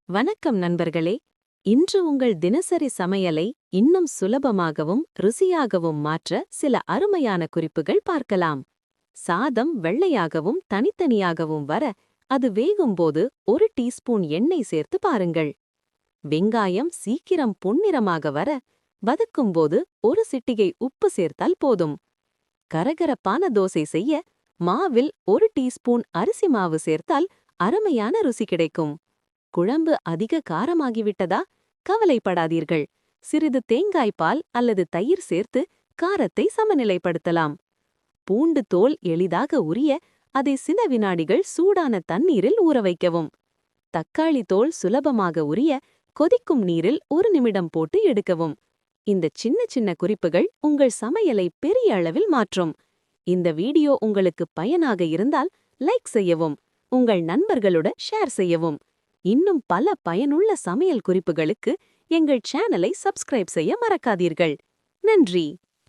வணக்கம் நண்பர்களே. இன்று உங்கள் தினசரி சமையலை இன்னும் சுலபமாகவும் ருசியாகவும் மாற்ற சில அருமையான குறிப்புகள் பார்க்கலாம். சாதம் வெள்ளையாகவும் தனித்தனியாகவும் வர அது வேகும்போது 1 டீஸ்பூன் எண்ணெய் சேர்த்து பாருங்கள். வெங்காயம் சீக்கிரம் பொன்னிறமாக வர வதக்கும்போது 1 சிட்டிகை உப்பு சேர்த்தால் போதும். கரகரப்பான தோசை செய்ய மாவில் 1 டீஸ்பூன் அரிசி மாவு சேர்த்தால் அருமையான ருசி கிடைக்கும். குழம்பு அதிக காரமாகிவிட்டதா? கவலைப்படாதீர்கள். சிறிது தேங்காய் பால் அல்லது தயிர் சேர்த்து காரத்தை சமநிலைப்படுத்தலாம். பூண்டு தோல் எளிதாக உரிய அதை சில வினாடிகள் சூடான தண்ணீரில் ஊற வைக்கவும். தக்காளி தோல் சுலபமாக உரிய கொதிக்கும் நீரில் 1 நிமிடம் போட்டு எடுக்கவும். இந்த சின்ன சின்ன குறிப்புகள் உங்கள் சமையலை பெரிய அளவில் மாற்றும். இந்த வீடியோ உங்களுக்கு பயனாக இருந்தால் லைக் செய்யவும், உங்கள் நண்பர்களோட ஷேர் செய்யவும். இன்னும் பல பயனுள்ள சமையல் குறிப்புகளுக்கு எங்கள் சேனலை சப்ஸ்கிரைப் செய்ய மறக்காதீர்கள். நன்றி.